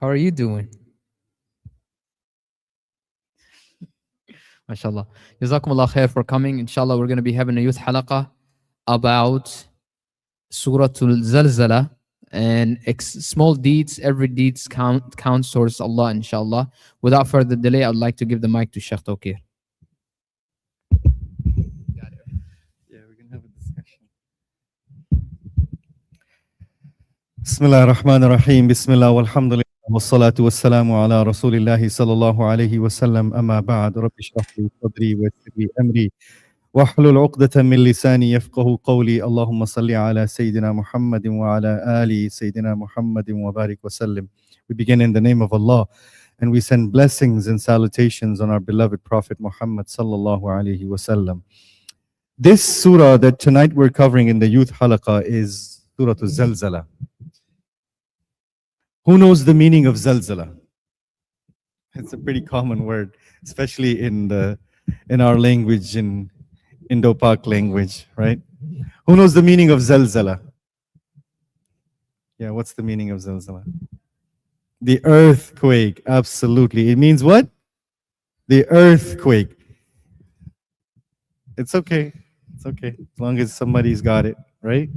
How are you doing? MashaAllah. Jazakumullah khair for coming. Inshallah, we're going to be having a youth halaqa about Surah Al-Zalzala and small deeds, every deeds counts towards Allah, inshallah. Without further delay, I'd like to give the mic to Shaykh Tauqeer. Yeah, we're gonna have a discussion. Bismillah ar-Rahman ar-Rahim. Bismillah walhamdulillah. والصلاة والسلام على رسول الله صلى الله عليه وسلم أما بعد رب اشرح لي صدري ويسر لي أمري واحلل عقدة من لساني يفقه قولي اللهم صل على سيدنا محمد وعلى آل سيدنا محمد وبارك وسلم. We begin in the name of Allah and we send blessings and salutations on our beloved Prophet Muhammad sallallahu alaihi wasallam. This surah that tonight we're covering in the youth halaqa is Surah Al-Zalzala. Who knows the meaning of zalzala? It's a pretty common word, especially in our language, in Indo-Pak language, right? Who knows the meaning of zalzala? Yeah, what's the meaning of zalzala? The earthquake, absolutely. It means what? The earthquake. It's okay. It's okay. As long as somebody's got it, right?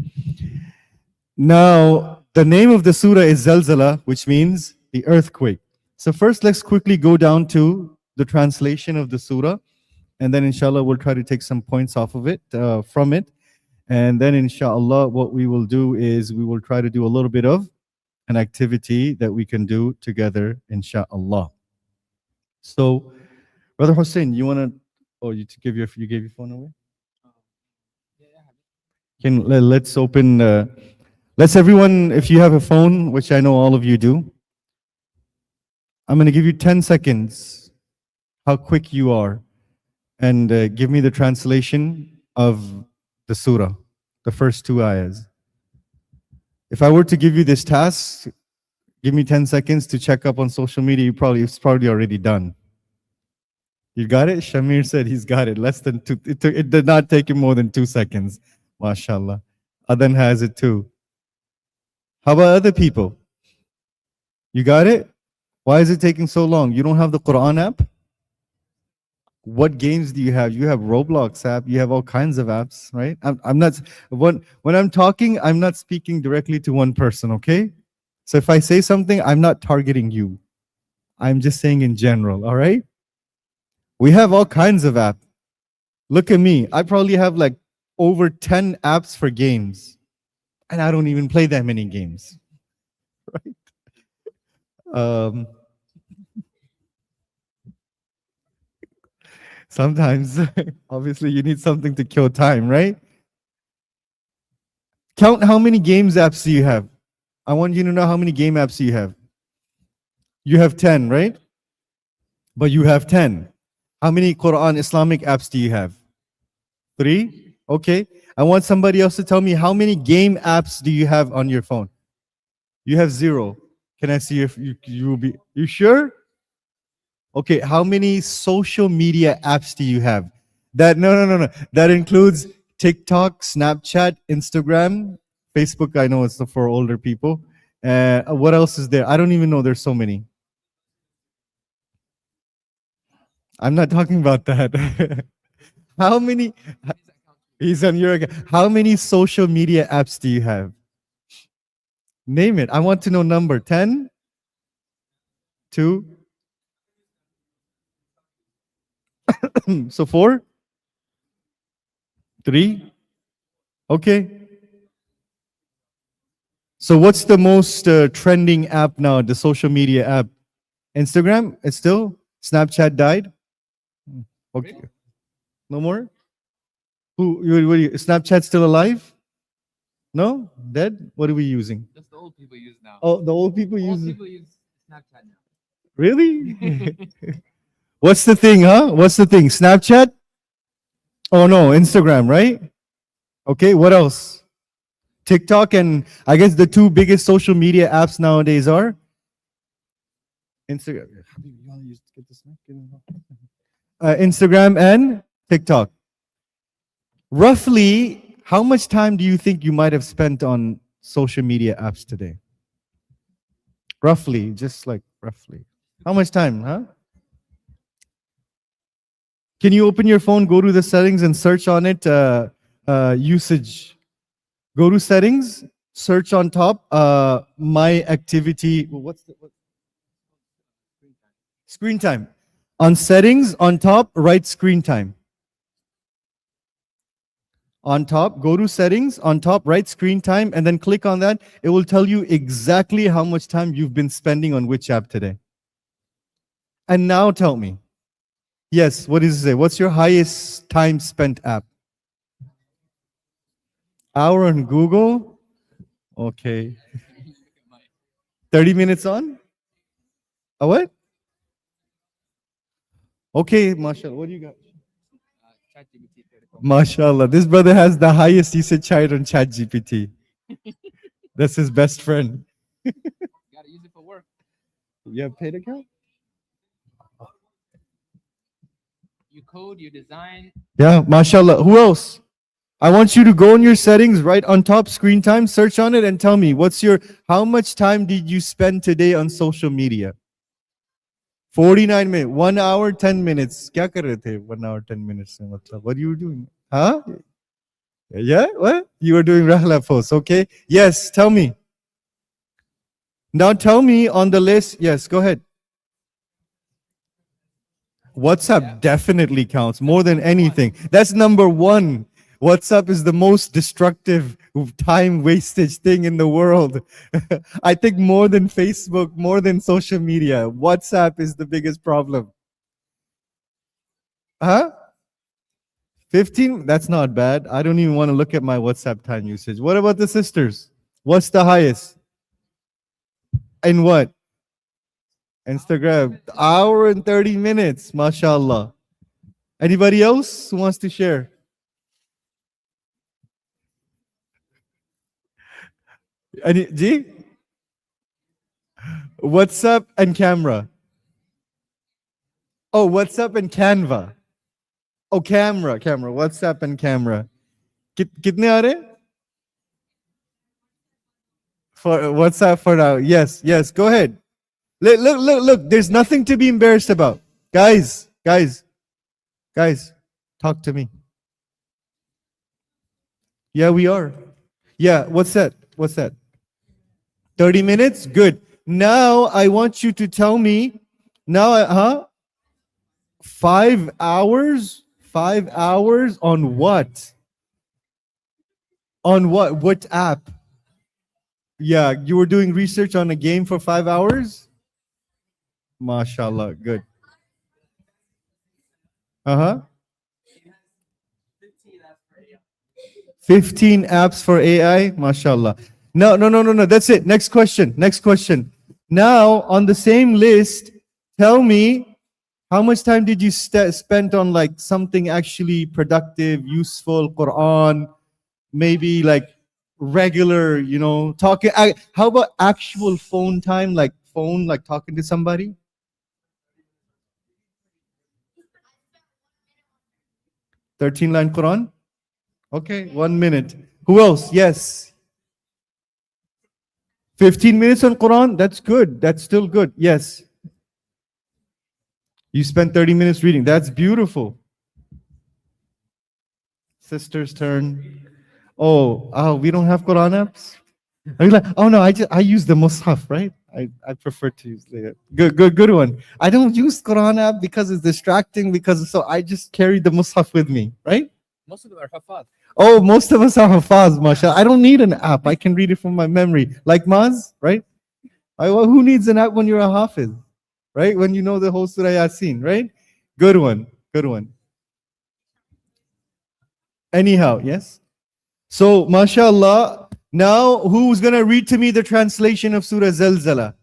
Now, the name of the surah is Zalzala, which means the earthquake. So first, let's quickly go down to the translation of the surah. And then inshallah, we'll try to take some points off of it, from it. And then inshallah, what we will do is we will try to do a little bit of an activity that we can do together, inshallah. So, Brother Hussein, you want to, you gave your phone away? Let's open, let's everyone, if you have a phone, which I know all of you do, I'm going to give you 10 seconds, how quick you are, and give me the translation of the surah, the first two ayahs. If I were to give you this task, give me 10 seconds to check up on social media, it's probably already done. You got it? Shamir said he's got it. Less than two. It did not take him more than 2 seconds. MashaAllah. Adan has it too. How about other people? You got it? Why is it taking so long? You don't have the Quran app? What games do you have? You have Roblox app. You have all kinds of apps, right? I'm not, when I'm talking, I'm not speaking directly to one person, okay? So if I say something, I'm not targeting you. I'm just saying in general, all right? We have all kinds of apps. Look at me. I probably have like over 10 apps for games. And I don't even play that many games, right? Sometimes, obviously, you need something to kill time, right? Count how many games apps do you have. I want you to know how many game apps you have. You have 10, right? But you have 10. How many Quran Islamic apps do you have? 3? Okay. I want somebody else to tell me how many game apps do you have on your phone? You have 0. Can I see if you will be, you sure? Okay, how many social media apps do you have? No. That includes TikTok, Snapchat, Instagram, Facebook. I know it's for older people. What else is there? I don't even know. There's so many. I'm not talking about that. How many? He's on your account. How many social media apps do you have? Name it. I want to know number. 10? 2? So 4? 3? Okay. So what's the most trending app now, the social media app? Instagram? It's still? Snapchat died? Okay. No more? Snapchat still alive? No? Dead? What are we using? Just the old people use now. Oh, the old people use Snapchat now. Really? What's the thing, huh? What's the thing? Snapchat? Oh no, Instagram, right? Okay, what else? TikTok, and I guess the 2 biggest social media apps nowadays are Instagram. Instagram and TikTok. Roughly, how much time do you think you might have spent on social media apps today? Roughly, just like roughly. How much time, huh? Can you open your phone, go to the settings and search on it usage? Go to settings, search on top my activity. What's the screen time? On settings, on top, write screen time. On top, go to settings, on top, write screen time, and then click on that. It will tell you exactly how much time you've been spending on which app today. And now tell me, yes, what is it? What's your highest time spent app? Hour on Google? Okay. 30 minutes on? A what? Okay, mashallah. What do you got? Mashallah. This brother has the highest usage child on ChatGPT. That's his best friend. Gotta use it for work. You have paid account? You code, you design. Yeah, mashallah. Who else? I want you to go in your settings, right on top, screen time, search on it and tell me how much time did you spend today on social media? 49 minutes, 1 hour, 10 minutes. Kya kar rahe the? 1 hour, 10 minutes. What are you doing? Huh? Yeah, what? You were doing Rahla post, okay? Yes, tell me. Now tell me on the list. Yes, go ahead. WhatsApp definitely counts more than anything. That's number one. WhatsApp is the most destructive time wastage thing in the world. I think more than Facebook, more than social media, WhatsApp is the biggest problem. Huh? 15? That's not bad. I don't even want to look at my WhatsApp time usage. What about the sisters? What's the highest? In what? Instagram. Hour and 30 minutes. MashaAllah. Anybody else who wants to share? G? WhatsApp and camera. Oh, WhatsApp and Canva. Oh, camera. WhatsApp and camera. Kitne aa rahe? For WhatsApp for now. Yes. Go ahead. Look. There's nothing to be embarrassed about. Guys. Talk to me. Yeah, we are. Yeah, what's that? 30 minutes? Good. Now I want you to tell me, 5 hours? 5 hours on what? On what? What app? Yeah, you were doing research on a game for 5 hours? MashaAllah, good. 15 apps for AI? MashaAllah. No. That's it. Next question. Now, on the same list, tell me, how much time did you spend on like something actually productive, useful, Quran, maybe like regular, talking. How about actual phone time, like talking to somebody? 13-line Quran? Okay, 1 minute. Who else? Yes. 15 minutes on Quran? That's good. That's still good. Yes. You spent 30 minutes reading. That's beautiful. Sister's turn. Oh, we don't have Quran apps? Are you like, oh no, I use the Mus'haf, right? I prefer to use the good one. I don't use Quran app because it's distracting, so I just carry the Mus'haf with me, right? Most of them are hafaz. Oh, most of us are hafaz, mashallah. I don't need an app. I can read it from my memory. Like Maz, right? Who needs an app when you're a hafiz, right? When you know the whole Surah Yasin, right? Good one. Anyhow, yes? So, mashallah, now who's going to read to me the translation of Surah Zalzala?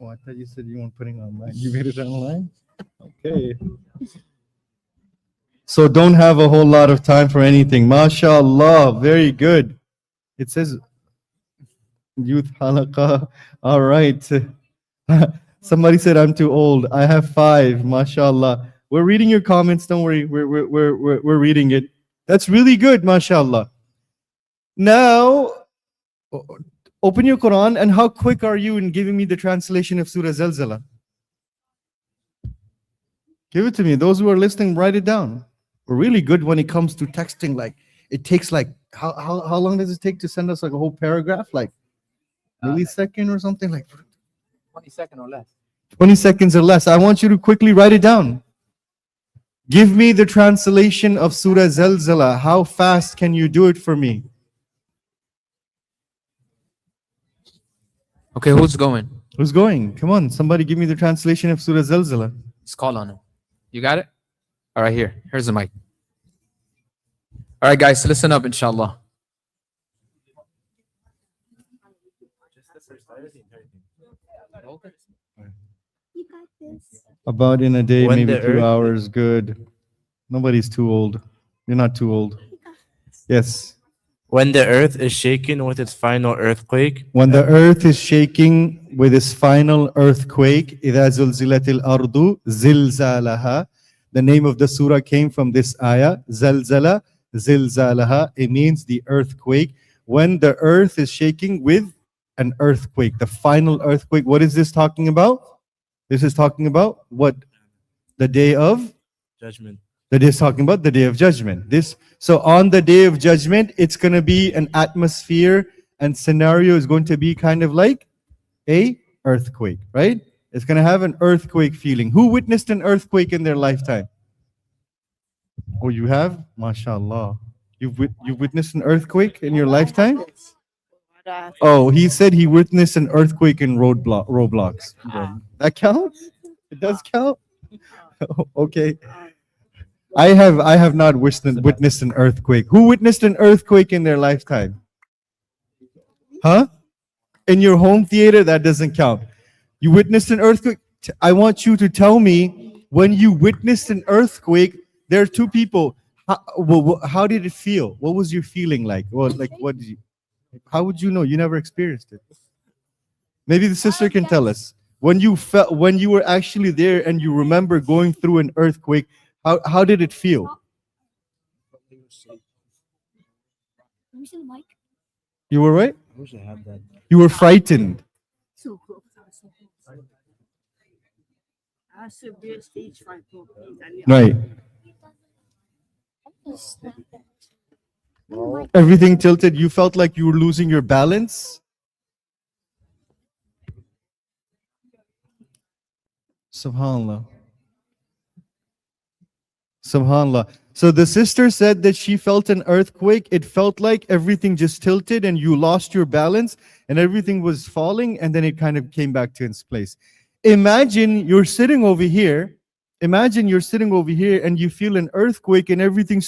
Oh, I thought you said you weren't putting it online. You made it online? Okay. So don't have a whole lot of time for anything. MashaAllah, very good. It says Youth Halaqa. All right. Somebody said I'm too old. I have 5. MashaAllah. We're reading your comments. Don't worry. We're reading it. That's really good. MashaAllah. Now, Open your Quran, and how quick are you in giving me the translation of Surah Zalzala? Give it to me. Those who are listening, write it down. We're really good when it comes to texting. Like it takes like how long does it take to send us like a whole paragraph? Like millisecond or something like 20 seconds or less. 20 seconds or less. I want you to quickly write it down. Give me the translation of Surah Zalzala. How fast can you do it for me? Okay, who's going? Who's going? Come on, somebody give me the translation of Surah Zalzala. Let's call on him. You got it? All right, here. Here's the mic. All right, guys, listen up, inshallah. You got this. About in a day, When maybe the 2 earth- hours. Good. Nobody's too old. You're not too old. Yes. When the earth is shaken with its final earthquake, When the earth is shaking with its final earthquake, إِذَا زُلْزِلَتِ الْأَرْضُ زِلْزَالَهَا. The name of the surah came from this ayah, Zalzala, Zilzalaha. It means the earthquake. When the earth is shaking with an earthquake, the final earthquake. What is this talking about? This is talking about what? The day of? judgment. That is talking about the day of judgment. So on the day of judgment, it's going to be an atmosphere and scenario is going to be kind of like a earthquake, right? It's going to have an earthquake feeling. Who witnessed an earthquake in their lifetime? Oh, you have? MashaAllah. You've witnessed an earthquake in your lifetime? Oh, he said he witnessed an earthquake in Roblox. That counts? It does count? Okay. I have not witnessed an earthquake. Who witnessed an earthquake in their lifetime? Huh? In your home theater, that doesn't count. You witnessed an earthquake. I want you to tell me when you witnessed an earthquake. There are two people. How did it feel? What was your feeling like? Well, like what did you? How would you know? You never experienced it. Maybe the sister can tell us when you were actually there and you remember going through an earthquake. How did it feel? You were right? I wish I had that. You were frightened. Severe stage fright. Right. Everything tilted. You felt like you were losing your balance. Subhanallah. Subhanallah. So the sister said that she felt an earthquake. It felt like everything just tilted and you lost your balance and everything was falling and then it kind of came back to its place. Imagine you're sitting over here. Imagine you're sitting over here and you feel an earthquake and everything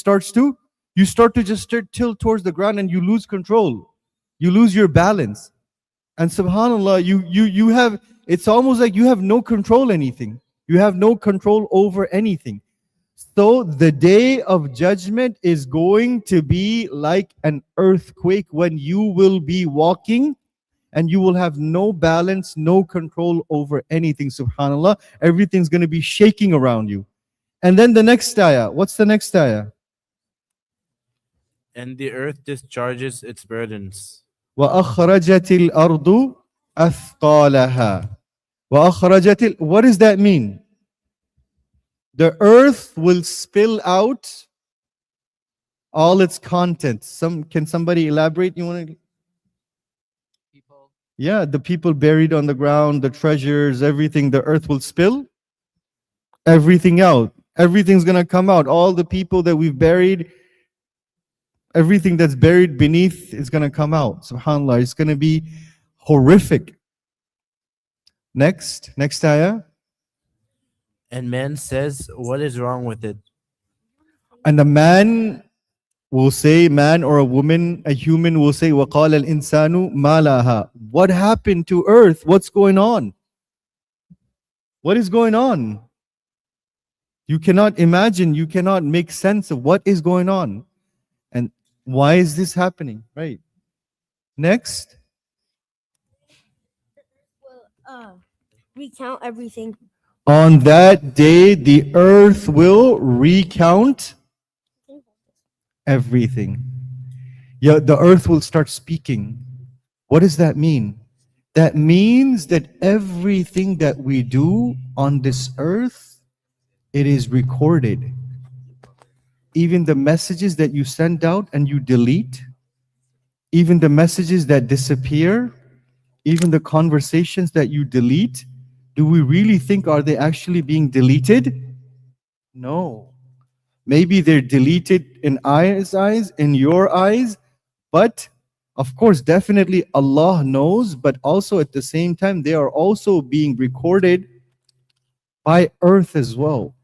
you start to just tilt towards the ground and you lose control. You lose your balance. And subhanallah, you have, it's almost like you have no control anything. You have no control over anything. So the day of judgment is going to be like an earthquake when you will be walking and you will have no balance, no control over anything. Subhanallah, everything's going to be shaking around you. And then the next ayah. What's the next ayah? And the earth discharges its burdens. وَأَخْرَجَتِ الْأَرْضُ أَثْقَالَهَا. What does that mean? The earth will spill out all its content. Can somebody elaborate? You want to? People. Yeah, the people buried on the ground, the treasures, everything. The earth will spill everything out. Everything's gonna come out. All the people that we've buried, everything that's buried beneath is gonna come out. SubhanAllah, it's gonna be horrific. Next ayah. And man says, what is wrong with it? And a man will say, man or a woman, a human will say, وَقَالَ الْإِنسَانُ مَا لَهَا. What happened to earth? What's going on? What is going on? You cannot imagine, you cannot make sense of what is going on. And why is this happening? Right. Next. Will recount everything. On that day, the earth will recount everything. Yeah, the earth will start speaking. What does that mean? That means that everything that we do on this earth, it is recorded. Even the messages that you send out and you delete, even the messages that disappear, even the conversations that you delete, do we really think are they actually being deleted? No. Maybe they're deleted in eyes, in your eyes, but of course, definitely Allah knows, but also at the same time, they are also being recorded by earth as well.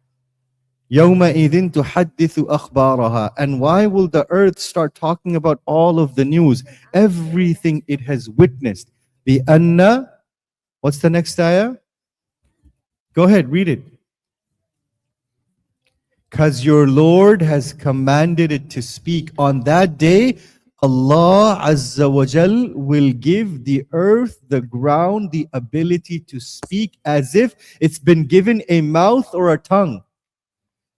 يَوْمَئِذٍ تُحَدِّثُ أَخْبَارَهَا. And why will the earth start talking about all of the news, everything it has witnessed? بِأَنَّ, what's the next ayah? Go ahead, read it. Because your Lord has commanded it to speak. On that day, Allah Azza wa Jal will give the earth, the ground, the ability to speak as if it's been given a mouth or a tongue.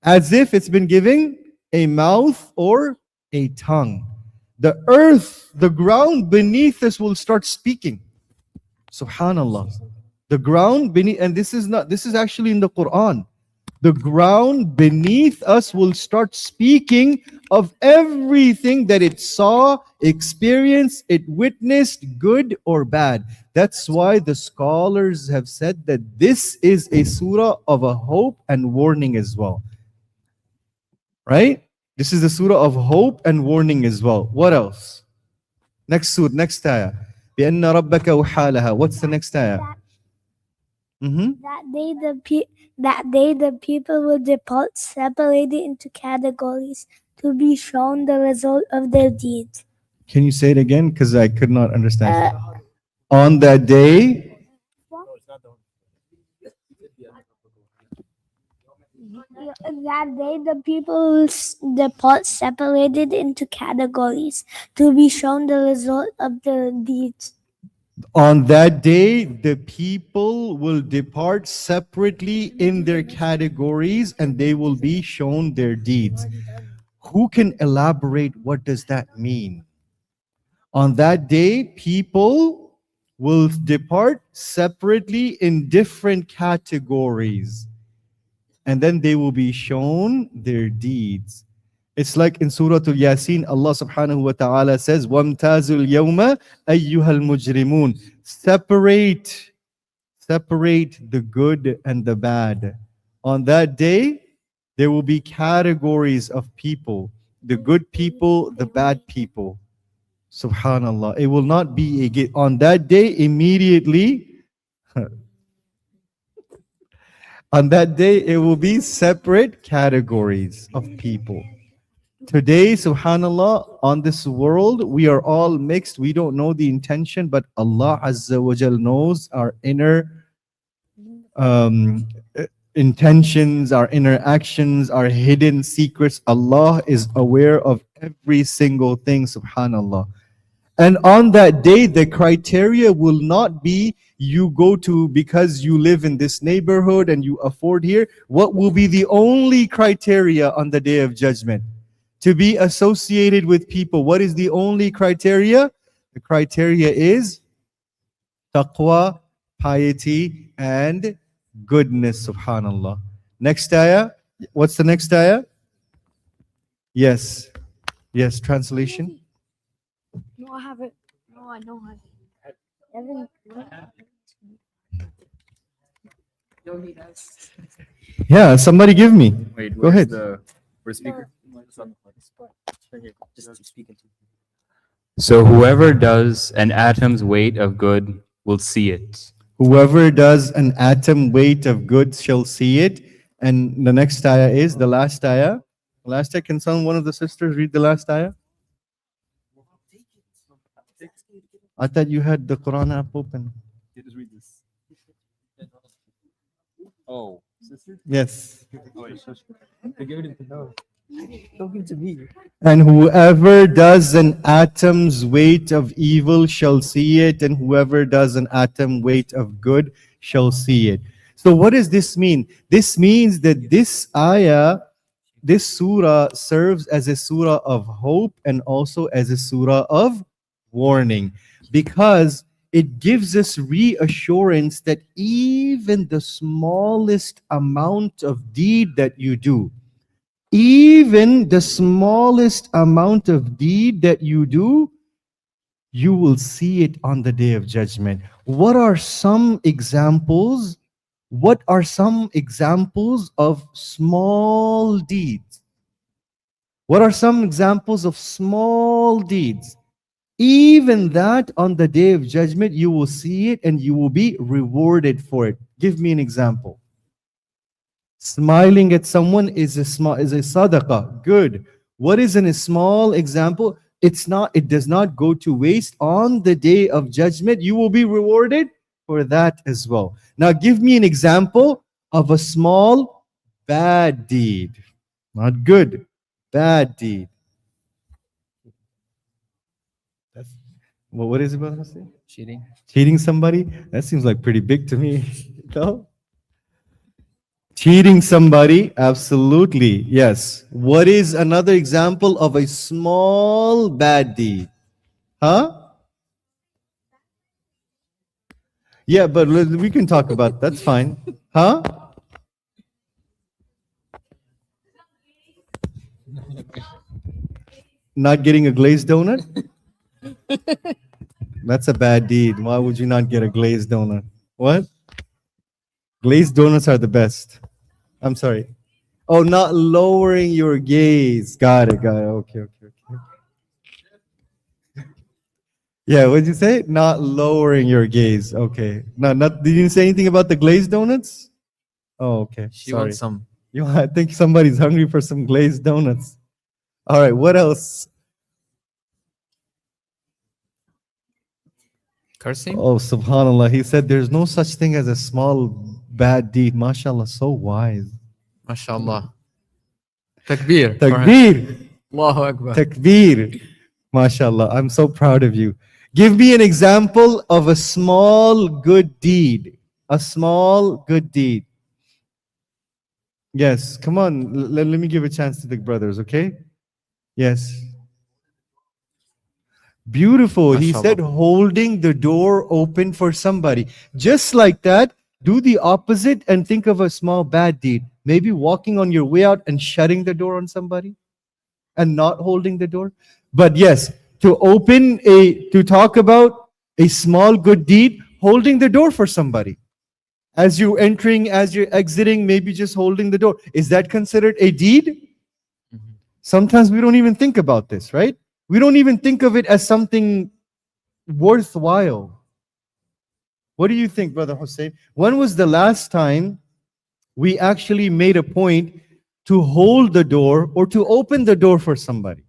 As if it's been given a mouth or a tongue. The earth, the ground beneath us will start speaking. Subhanallah. The ground beneath, and this is actually in the Quran. The ground beneath us will start speaking of everything that it saw, experienced, it witnessed, good or bad. That's why the scholars have said that this is a surah of a hope and warning as well. Right? This is a surah of hope and warning as well. What else? Next surah, next ayah. بِأَنَّ رَبَّكَ وَحَالَهَا. What's the next ayah? That day the people will depart separated into categories to be shown the result of their deeds. Can you say it again? Because I could not understand. On that day, That day the people will depart separated into categories to be shown the result of their deeds. on that day, the people will depart separately in their categories and they will be shown their deeds. Who can elaborate what does that mean? On that day, people will depart separately in different categories and then they will be shown their deeds. It's like in Surah Al-Yasin, Allah subhanahu wa ta'ala says, وَامْتَازُ الْيَوْمَ أَيُّهَا الْمُجْرِمُونَ. Separate the good and the bad. On that day, there will be categories of people. The good people, the bad people. Subhanallah. It will not be on that day immediately. On that day, it will be separate categories of people. Today, subhanallah, on this world, we are all mixed. We don't know the intention, but Allah Azza wa Jal knows our inner intentions, our inner actions, our hidden secrets. Allah is aware of every single thing, subhanallah. And on that day, the criteria will not be you go to because you live in this neighborhood and you afford here. What will be the only criteria on the day of judgment? To be associated with people. What is the only criteria? The criteria is taqwa, piety, and goodness, subhanallah. Next ayah. What's the next ayah? Yes. Yes, translation. No, I have it. No, I don't have it. Evan, Yeah, somebody give me. Wait, Go ahead. where's speaker? Just speak into. So whoever does an atom's weight of good will see it. Whoever does an atom weight of good shall see it. And the next ayah is the last ayah. Last ayah, can one of the sisters read the last ayah? I thought you had the Quran app open. Just read this. Oh, sister? Yes. Give it to her. Don't give it to me. And whoever does an atom's weight of evil shall see it, and whoever does an atom weight of good shall see it. So what does this mean? This means that this ayah, this surah serves as a surah of hope and also as a surah of warning. because it gives us reassurance that even the smallest amount of deed that you do, even the smallest amount of deed that you do, you will see it on the day of judgment. What are some examples? What are some examples of small deeds? What are some examples of small deeds? Even that on the day of judgment, you will see it and you will be rewarded for it. Give me an example. Smiling at someone is a sadaqah. Good. What is a small example? It does not go to waste. On the day of judgment, you will be rewarded for that as well. Now give me an example of a small bad deed. Not good. Bad deed. Well, what is it about to say? Cheating. Cheating somebody? That seems like pretty big to me. No? Cheating somebody? Absolutely. Yes. What is another example of a small bad deed? Huh? Yeah, but we can talk about that's fine. Huh? Not getting a glazed donut? That's a bad deed. Why would you not get a glazed donut? What? Glazed donuts are the best. I'm sorry. Oh, not lowering your gaze. Got it, got it. Okay, okay, okay. Yeah, what did you say? Not lowering your gaze. Okay. No, not. Did you say anything about the glazed donuts? Oh, okay. She Sorry. wants some. I think somebody's hungry for some glazed donuts. All right. What else? Cursing? Oh, subhanallah. He said there's no such thing as a small bad deed. MashaAllah, so wise. MashaAllah. Takbir. Takbir. Allahu Akbar. Takbir. MashaAllah. I'm so proud of you. Give me an example of a small good deed. A small good deed. Yes, come on. Let me give a chance to the brothers, okay? Yes. Beautiful. He MashaAllah. said holding the door open for somebody. Just like that, do the opposite and think of a small bad deed. Maybe walking on your way out and shutting the door on somebody and not holding the door. But yes, to talk about a small good deed, holding the door for somebody. As you're entering, as you're exiting, maybe just holding the door. Is that considered a deed? Sometimes we don't even think about this, right? We don't even think of it as something worthwhile. What do you think, Brother Hussein? When was the last time we actually made a point to hold the door or to open the door for somebody?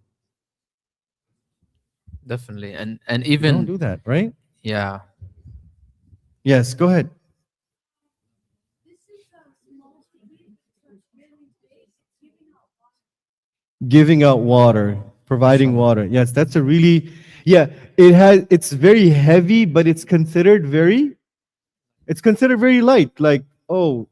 Definitely. And We don't even, do that, right? yeah. Yes, go ahead. Giving out water, providing water. Yes, that's a really, yeah, it's very heavy, but it's considered very light. Like, oh,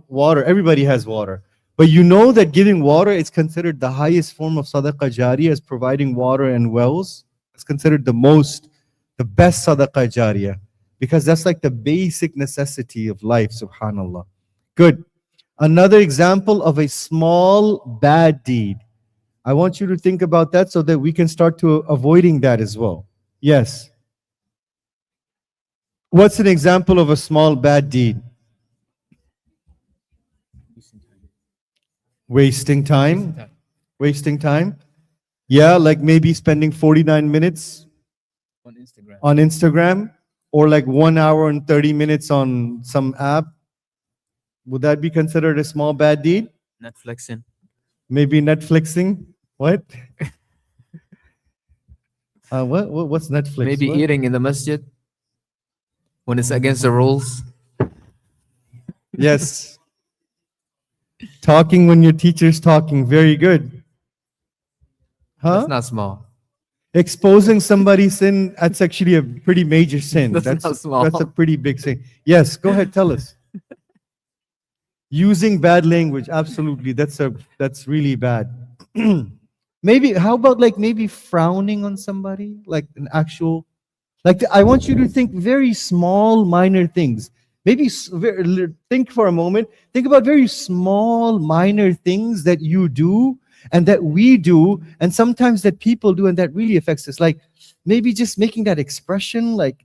water, everybody has water. But you know that giving water is considered the highest form of sadaqah jariyah, as providing water and wells. It's considered the best sadaqah jariyah, because that's like the basic necessity of life, subhanallah. Good. Another example of a small bad deed. I want you to think about that so that we can start to avoiding that as well. Yes. What's an example of a small bad deed? Wasting time. Wasting time. Yeah, like maybe spending 49 minutes on Instagram, or like 1 hour and 30 minutes on some app. Would that be considered a small bad deed? Netflixing. Maybe Netflixing. What? What's Netflix? Maybe What? eating in the masjid when it's against the rules. Yes. Talking when your teacher's talking. Very good. Huh? That's not small. Exposing somebody's sin, that's actually a pretty major sin. That's not small. That's a pretty big sin. Yes, go ahead, tell us. Using bad language, absolutely. That's really bad. Maybe, how about like maybe frowning on somebody? Like an actual Like, I want you to think very small, minor things. Maybe think for a moment. Think about very small, minor things that you do and that we do, and sometimes that people do, and that really affects us. Like maybe just making that expression, like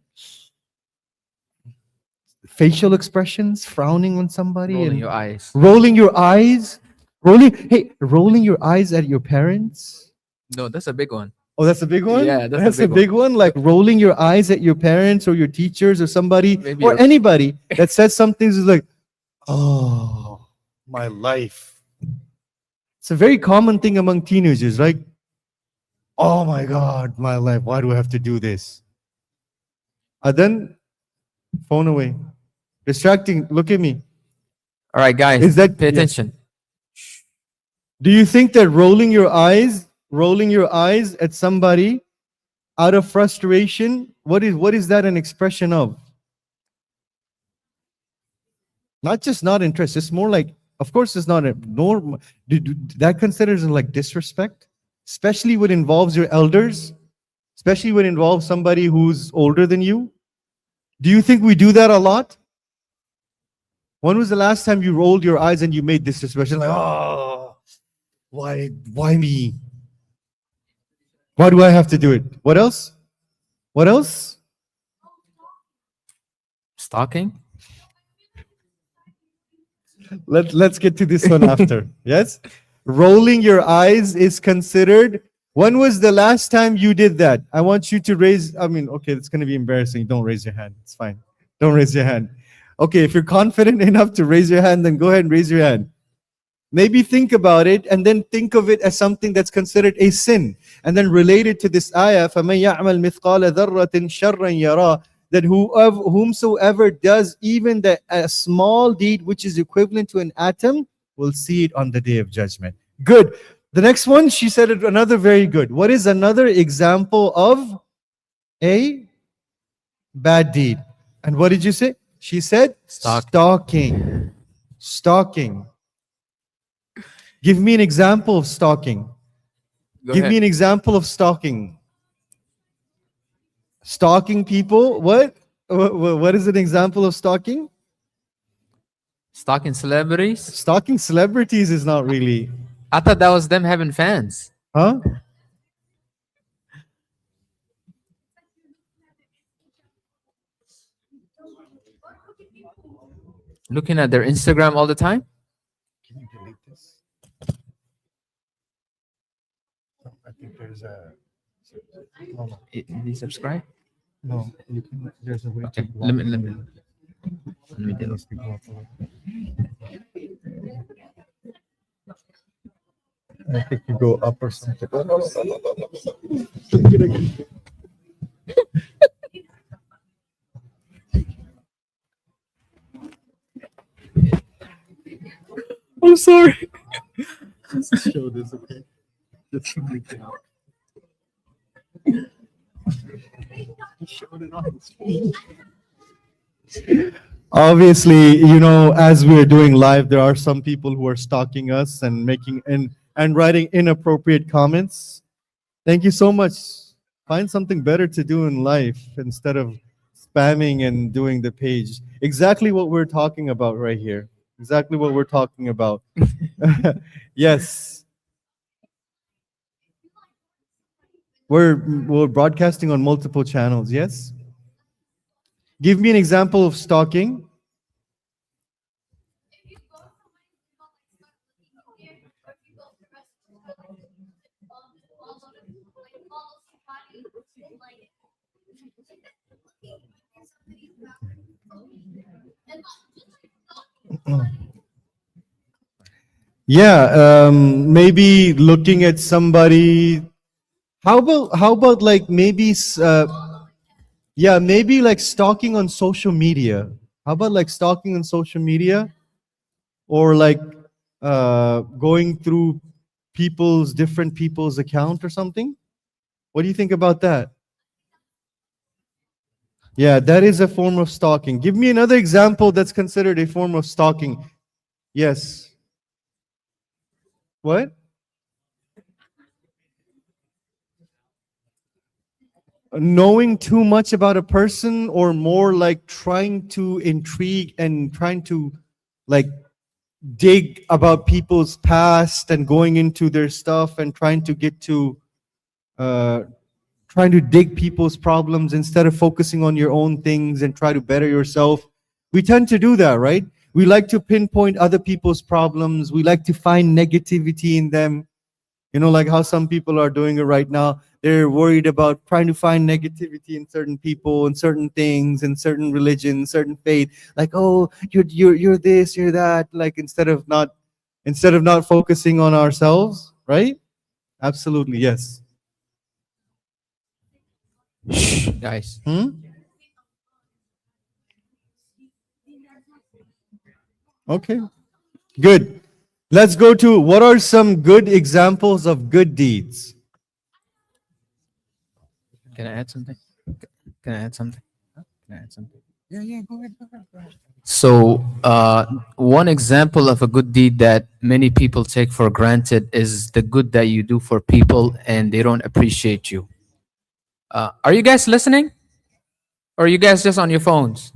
facial expressions, frowning on somebody, Rolling and your eyes. rolling your eyes, rolling your eyes at your parents. No, that's a big one. Oh, that's a big one? Yeah, that's a That's a big one. big one. Like rolling your eyes at your parents or your teachers or somebody Maybe or your- anybody that says something is like, oh, my life. It's a very common thing among teenagers, right? Oh my God, my life. Why do I have to do this? And then phone away. Distracting. Look at me. All right, guys, Is that pay yeah. attention. Do you think that rolling your eyes at somebody out of frustration, what is that an expression of? Not just not interest. It's more like, of course, it's not a norm. That considers it like disrespect, especially when it involves your elders, especially when it involves somebody who's older than you. Do you think we do that a lot? When was the last time you rolled your eyes and you made this expression like, oh, why me? Why do I have to do it? What else? What else? Stalking? Let's get to this one after. Yes? Rolling your eyes is considered. When was the last time you did that? I want you to raise, okay, it's going to be embarrassing. Don't raise your hand. It's fine. Don't raise your hand. Okay, if you're confident enough to raise your hand, then go ahead and raise your hand. Maybe think about it and then think of it as something that's considered a sin. And then relate it to this ayah, فَمَنْ يَعْمَلْ مِثْقَالَ ذَرَّةٍ شَرًّا يَرَى, that whomsoever does even a small deed which is equivalent to an atom will see it on the day of judgment. Good. The next one, she said another very good. What is another example of a bad deed? And what did you say? She said stalking. Stalking. Give me an example of stalking. Give me an example of stalking. Stalking people. What? What is an example of stalking? Stalking celebrities? Stalking celebrities is not really. I thought that was them having fans. Huh? Looking at their Instagram all the time? Can you delete this? I think there's a. Did you subscribe? No, you can. There's a way Okay, to. let me do it. I think you go up or something. I'm sorry. Show this, okay? Just make it out. Obviously, as we're doing live, there are some people who are stalking us and making and writing inappropriate comments. Thank you so much. Find something better to do in life instead of spamming and doing the page. Exactly what we're talking about right here. Exactly what we're talking about. Yes. We're broadcasting on multiple channels, yes? Give me an example of stalking. Yeah, maybe looking at somebody. How about like maybe maybe like stalking on social media. How about like stalking on social media, or like going through different people's account or something? What do you think about that? Yeah, that is a form of stalking. Give me another example that's considered a form of stalking. Yes. What? knowing too much about a person, or more like trying to intrigue and trying to like dig about people's past and going into their stuff and trying to get to uh, trying to dig people's problems instead of focusing on your own things and try to better yourself. We tend to do that, right? We like to pinpoint other people's problems. We like to find negativity in them. You know, like how some people are doing it right now. They're worried about trying to find negativity in certain people and certain things and certain religions, certain faith. Like, oh, you're this, you're that. Like instead of not focusing on ourselves, right? Absolutely, yes. Shh, guys. Okay, good. Let's go to what are some good examples of good deeds? Can I add something? Can I add something? Can I add something? Yeah, go ahead. So, one example of a good deed that many people take for granted is the good that you do for people and they don't appreciate you. Are you guys listening? Or are you guys just on your phones?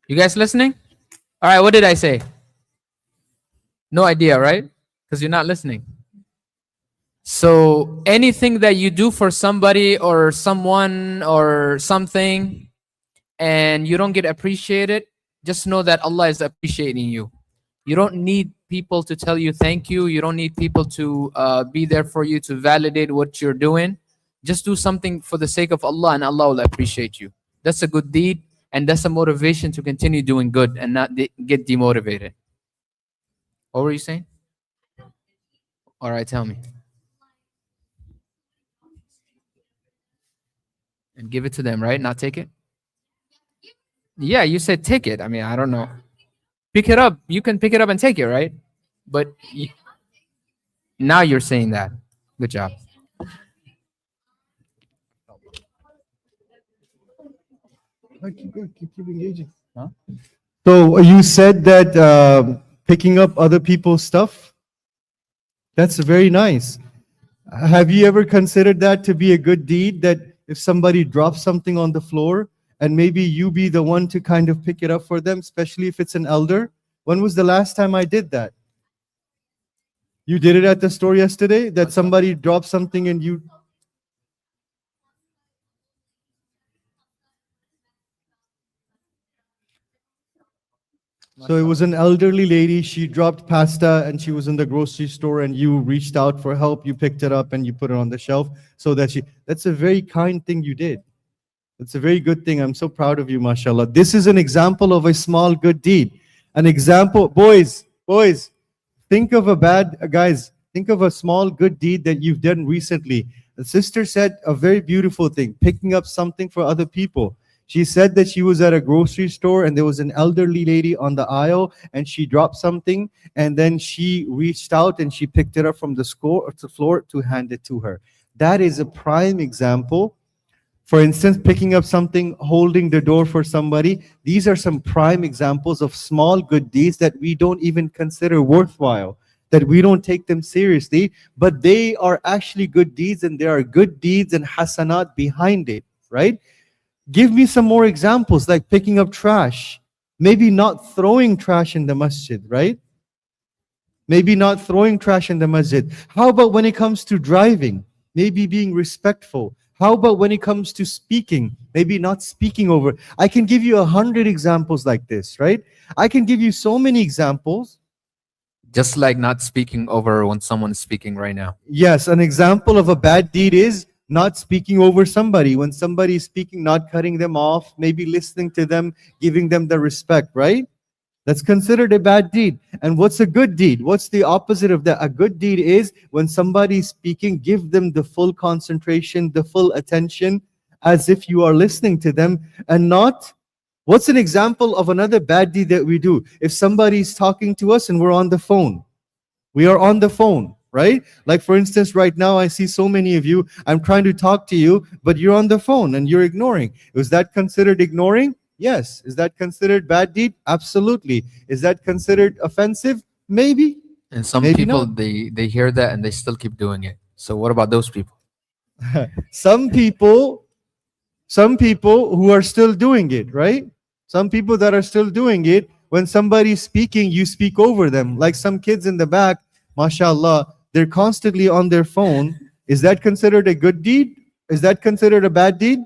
You guys listening? All right, what did I say? No idea, right? Because you're not listening. So anything that you do for somebody or someone or something and you don't get appreciated, just know that Allah is appreciating you. You don't need people to tell you thank you. You don't need people to be there for you to validate what you're doing. Just do something for the sake of Allah and Allah will appreciate you. That's a good deed and that's a motivation to continue doing good and not get demotivated. What were you saying? All right, tell me. And give it to them, right? Not take it? Yeah, you said take it. I mean, I don't know. Pick it up. You can pick it up and take it, right? But now you're saying that. Good job. Keep engaging. Huh? So you said that picking up other people's stuff, that's very nice. Have you ever considered that to be a good deed? That if somebody drops something on the floor and maybe you be the one to kind of pick it up for them, especially if it's an elder? When was the last time I did that? You did it at the store yesterday? That somebody dropped something and you... So it was an elderly lady. She dropped pasta and she was in the grocery store and you reached out for help. You picked it up and you put it on the shelf so that that's a very kind thing you did. That's a very good thing. I'm so proud of you, mashallah. This is an example of a small good deed. An example, boys, think of think of a small good deed that you've done recently. The sister said a very beautiful thing, picking up something for other people. She said that she was at a grocery store and there was an elderly lady on the aisle and she dropped something and then she reached out and she picked it up from the floor to hand it to her. That is a prime example. For instance, picking up something, holding the door for somebody. These are some prime examples of small good deeds that we don't even consider worthwhile, that we don't take them seriously, but they are actually good deeds and there are good deeds and hasanat behind it, right? Give me some more examples, like picking up trash. Maybe not throwing trash in the masjid, right? Maybe not throwing trash in the masjid. How about when it comes to driving? Maybe being respectful. How about when it comes to speaking? Maybe not speaking over. I can give you 100 examples like this, right? I can give you so many examples. Just like not speaking over when someone is speaking right now. Yes, an example of a bad deed is not speaking over somebody. When somebody is speaking, not cutting them off, maybe listening to them, giving them the respect, right? That's considered a bad deed. And what's a good deed? What's the opposite of that? A good deed is when somebody is speaking, give them the full concentration, the full attention, as if you are listening to them and not... What's an example of another bad deed that we do? If somebody is talking to us and we're on the phone, we are on the phone, right? Like for instance, right now I see so many of you, I'm trying to talk to you, but you're on the phone and you're ignoring. Is that considered ignoring? Yes. Is that considered bad deed? Absolutely. Is that considered offensive? Maybe. And some Maybe people, not. they hear that and they still keep doing it. So what about those people? Some people who are still doing it, right? Some people that are still doing it, when somebody's speaking, you speak over them. Like some kids in the back, mashallah, they're constantly on their phone. Is that considered a good deed? Is that considered a bad deed?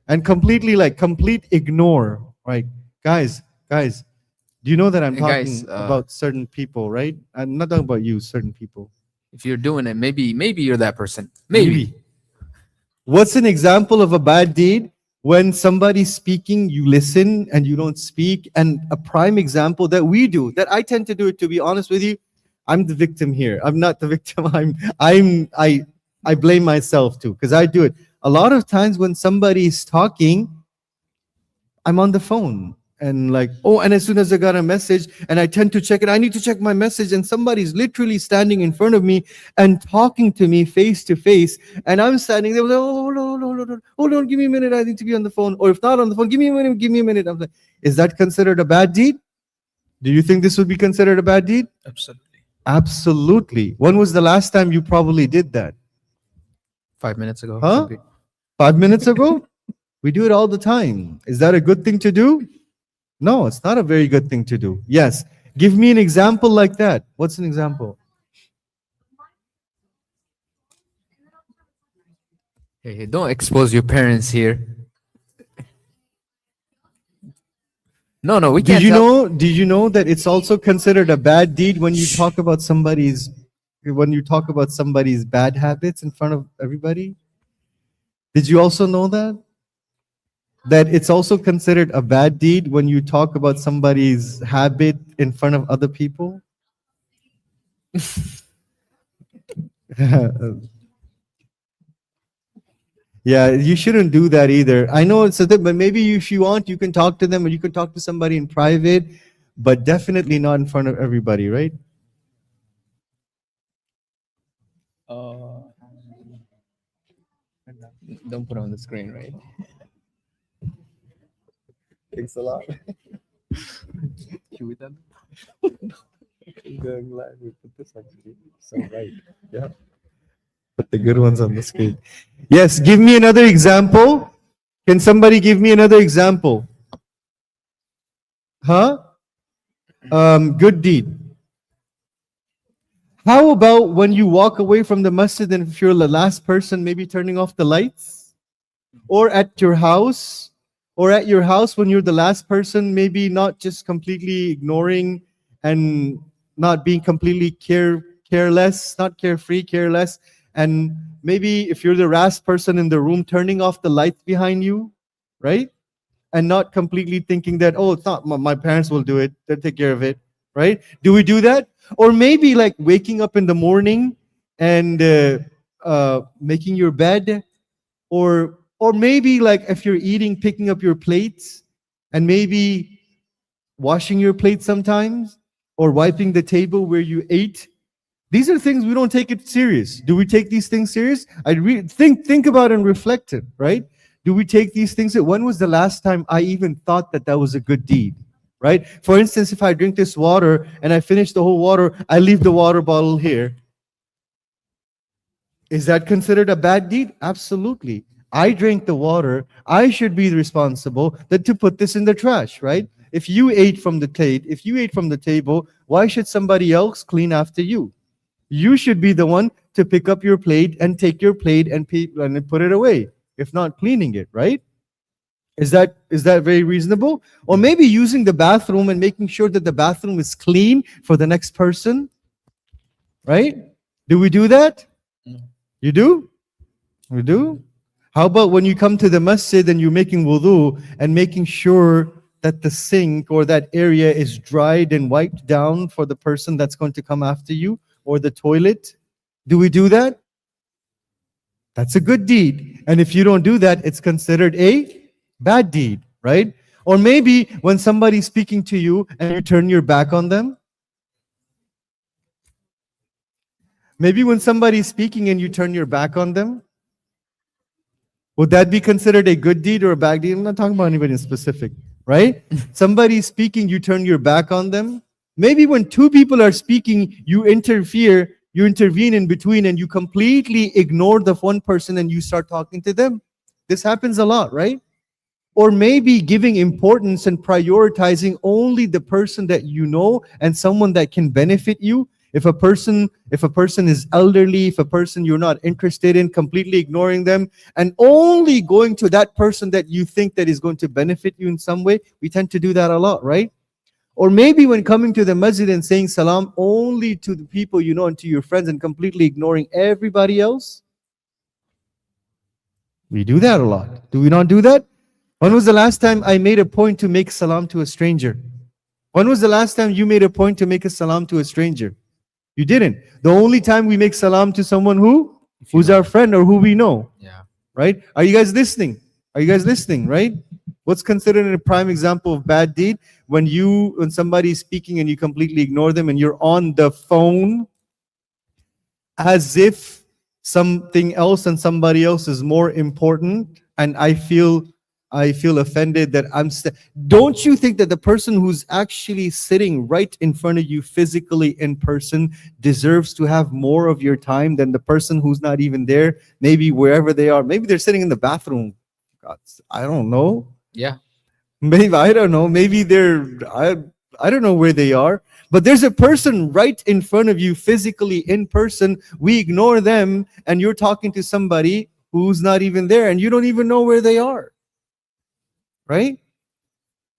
And completely like complete ignore, right? Guys, do you know that I'm Hey, talking guys, about certain people, right? I'm not talking about you, certain people. if you're doing it, maybe you're that person. Maybe. What's an example of a bad deed? When somebody's speaking, you listen and you don't speak. And a prime example that we do, that I tend to do it, to be honest with you, I'm the victim here. I'm not the victim. I blame myself too, because I do it. A lot of times when somebody's talking, I'm on the phone. And like, oh, and as soon as I got a message and I tend to check it, I need to check my message, and somebody's literally standing in front of me and talking to me face to face. And I'm standing there, like, oh, hold on, give me a minute, I need to be on the phone. Or if not on the phone, give me a minute. I'm like, is that considered a bad deed? Do you think this would be considered a bad deed? Absolutely. Absolutely. When was the last time you probably did that? 5 minutes ago. Huh? should be. 5 minutes ago? We do it all the time. Is that a good thing to do? No, it's not a very good thing to do. Yes. Give me an example like that. What's an example? Hey, don't expose your parents here. No, we can't. Did you know that it's also considered a bad deed when you talk about somebody's bad habits in front of everybody? Did you also know that? That it's also considered a bad deed when you talk about somebody's habit in front of other people? Yeah, you shouldn't do that either. I know it's a thing, but maybe if you want, you can talk to them, or you can talk to somebody in private, but definitely not in front of everybody, right? Don't put it on the screen, right? Thanks a lot. Should we done? I'm glad we put this on screen. So right. Yeah. Put the good ones on the screen. Yes, give me another example. Can somebody give me another example? Huh? Good deed. How about when you walk away from the masjid and if you're the last person, maybe turning off the lights? Or at your house? Or at your house when you're the last person, maybe not just completely ignoring and not being completely careless, not carefree, careless. And maybe if you're the last person in the room, turning off the lights behind you, right? And not completely thinking that, oh, it's not, my parents will do it, they'll take care of it, right? Do we do that? Or maybe like waking up in the morning and making your bed, or maybe like if you're eating, picking up your plates and maybe washing your plate sometimes, or wiping the table where you ate. These are things we don't take it serious. Do we take these things serious? Think about and reflect it, right? Do we take these things? When was the last time I even thought that that was a good deed, right? For instance, if I drink this water and I finish the whole water, I leave the water bottle here. Is that considered a bad deed? Absolutely. I drank the water. I should be responsible to put this in the trash, right? If you ate from the plate, if you ate from the table, why should somebody else clean after you? You should be the one to pick up your plate and take your plate and put it away, if not cleaning it, right? Is that very reasonable? Or maybe using the bathroom and making sure that the bathroom is clean for the next person, right? Do we do that? No. You do? We do? How about when you come to the masjid and you're making wudu and making sure that the sink or that area is dried and wiped down for the person that's going to come after you, or the toilet? Do we do that? That's a good deed. And if you don't do that, it's considered a bad deed, right? Or maybe when somebody's speaking to you and you turn your back on them. Maybe when somebody's speaking and you turn your back on them. Would that be considered a good deed or a bad deed? I'm not talking about anybody in specific, right? Somebody's speaking, you turn your back on them. Maybe when two people are speaking, you interfere You intervene in between and you completely ignore the one person and you start talking to them. This happens a lot, right? Or maybe giving importance and prioritizing only the person that you know and someone that can benefit you. If a person is elderly, if a person you're not interested in, completely ignoring them and only going to that person that you think that is going to benefit you in some way. We tend to do that a lot, right? Or maybe when coming to the masjid and saying salam only to the people you know and to your friends and completely ignoring everybody else. We do that a lot. Do we not do that? When was the last time I made a point to make salam to a stranger? When was the last time you made a point to make a salam to a stranger? You didn't. The only time we make salam to someone who's our friend or who we know. Yeah. Right? Are you guys listening? Are you guys listening? Right? What's considered a prime example of bad deed? When somebody is speaking and you completely ignore them and you're on the phone as if something else and somebody else is more important, and I feel offended that don't you think that the person who's actually sitting right in front of you physically in person deserves to have more of your time than the person who's not even there, maybe wherever they are? Maybe they're sitting in the bathroom. God, I don't know. Yeah. Maybe, I don't know. Maybe I don't know where they are. But there's a person right in front of you physically in person. We ignore them and you're talking to somebody who's not even there and you don't even know where they are. Right?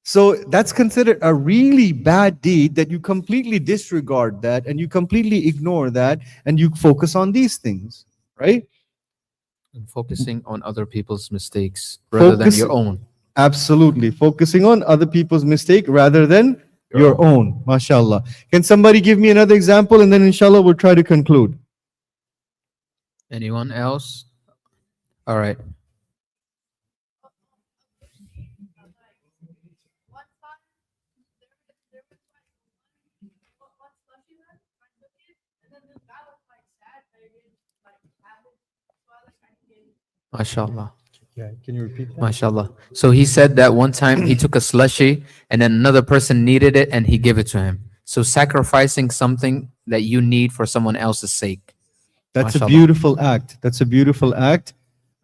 So that's considered a really bad deed, that you completely disregard that and you completely ignore that and you focus on these things. Right? And focusing on other people's mistakes rather than your own. Absolutely. Focusing on other people's mistake rather than your own. MashaAllah. Can somebody give me another example and then inshallah we'll try to conclude. Anyone else? All right. MashaAllah. Yeah, can you repeat that? MashaAllah. So he said that one time he took a slushy and then another person needed it and he gave it to him. So sacrificing something that you need for someone else's sake. That's a MashaAllah. beautiful act. That's a beautiful act.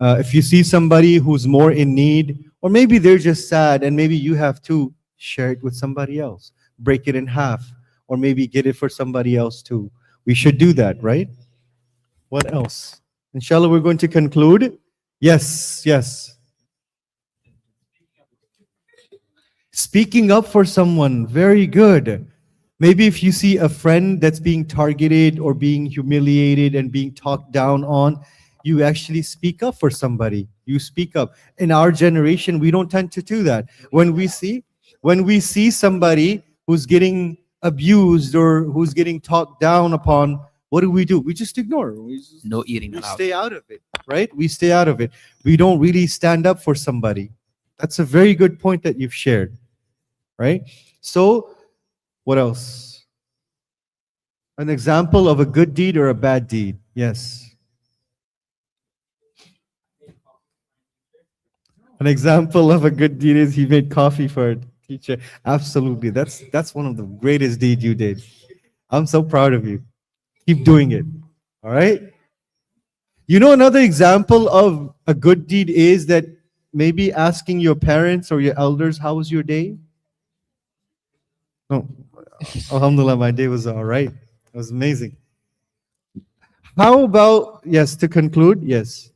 If you see somebody who's more in need, or maybe they're just sad and maybe you have to share it with somebody else, break it in half, or maybe get it for somebody else too. We should do that, right? What else? Inshallah, we're going to conclude. Yes, yes. Speaking up for someone, very good. Maybe if you see a friend that's being targeted or being humiliated and being talked down on, you actually speak up for somebody. You speak up. In our generation, we don't tend to do that. When we see somebody who's getting abused or who's getting talked down upon, what do? We just ignore. No eating We allowed. stay out of it, right? We stay out of it. We don't really stand up for somebody. That's a very good point that you've shared, right? So, what else? An example of a good deed or a bad deed? Yes. An example of a good deed is he made coffee for a teacher. Absolutely. That's one of the greatest deeds you did. I'm so proud of you. Keep doing it. All right? You know, another example of a good deed is that maybe asking your parents or your elders, how was your day? No. Alhamdulillah, my day was all right. It was amazing. How about, yes, to conclude, yes.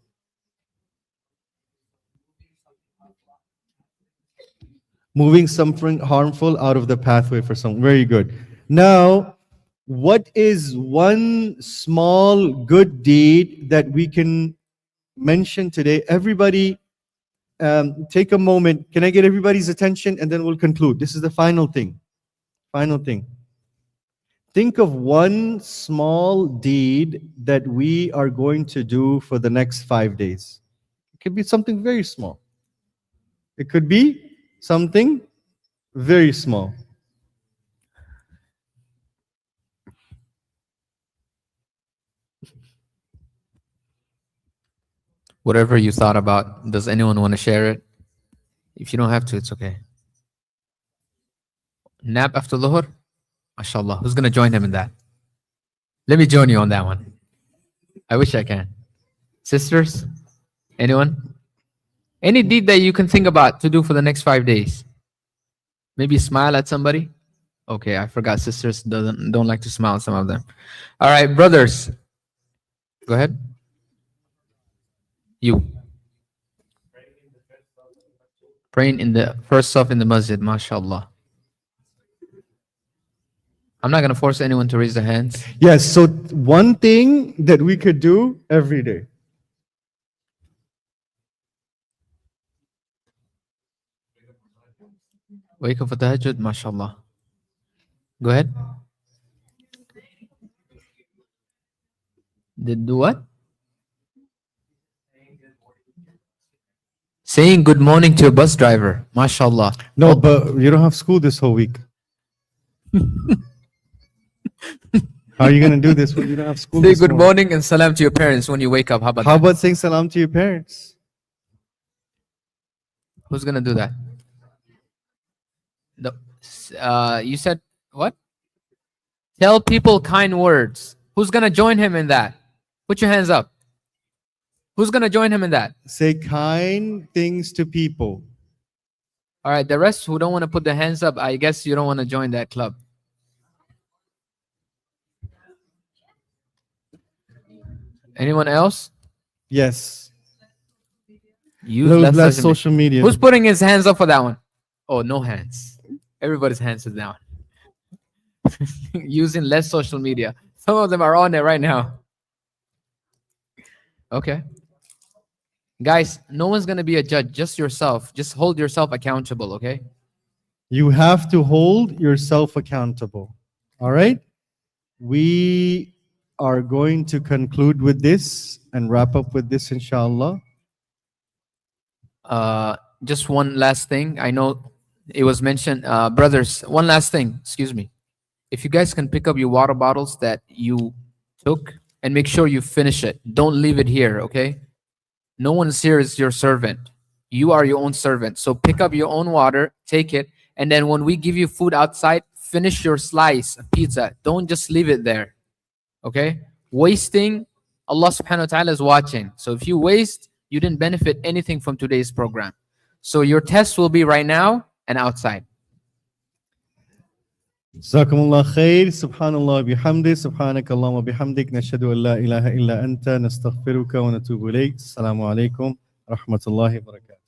Moving something harmful out of the pathway for some. Very good. Now, what is one small good deed that we can mention today? Everybody, take a moment. Can I get everybody's attention and then we'll conclude? This is the final thing. Final thing. Think of one small deed that we are going to do for the next 5 days. It could be something very small. It could be something very small. Whatever you thought about, does anyone want to share it? If you don't have to, it's okay. Nap after Dhuhr? MashaAllah. Who's going to join him in that? Let me join you on that one. I wish I can. Sisters, anyone? Any deed that you can think about to do for the next 5 days? Maybe smile at somebody. Okay, I forgot. Sisters don't like to smile. Some of them. All right, brothers. Go ahead. You praying in the first saf in the masjid. MashaAllah. I'm not gonna force anyone to raise their hands. Yes, so one thing that we could do every day. Wake up for tahajjud. MashaAllah. Go ahead. Did do what? Saying good morning to a bus driver. MashaAllah. No, but you don't have school this whole week. How are you going to do this when you don't have school? Say this good morning? morning and salam to your parents when you wake up. How about How that? about saying salam to your parents? Who's gonna do that? You said what? Tell people kind words. Who's gonna join him in that? Put your hands up. Who's gonna join him in that? Say kind things to people. All right, the rest who don't want to put their hands up, I guess you don't want to join that club. Anyone else? Yes. Use Less less social media. Who's putting his hands up for that one? Oh, no hands. Everybody's hands is down. Using less social media. Some of them are on it right now. Okay. Guys, no one's going to be a judge, just yourself. Just hold yourself accountable, okay? You have to hold yourself accountable. All right? We are going to conclude with this and wrap up with this, inshallah. Just one last thing. I know it was mentioned, brothers, one last thing, excuse me. If you guys can pick up your water bottles that you took and make sure you finish it. Don't leave it here, okay? No one's here is your servant. You are your own servant. So pick up your own water, take it, and then when we give you food outside, finish your slice of pizza. Don't just leave it there, okay? Wasting, Allah subhanahu wa ta'ala is watching. So if you waste, you didn't benefit anything from today's program. So your test will be right now and outside. Jazakumullah khair. Subhanallah bihamdi. Subhanakallahumma bihamdik. Nashhadu an la ilaha illa anta. Nastaghfiruka wa natubu ilayk. Assalamu alaikum. Rahmatullahi wa barakatuh.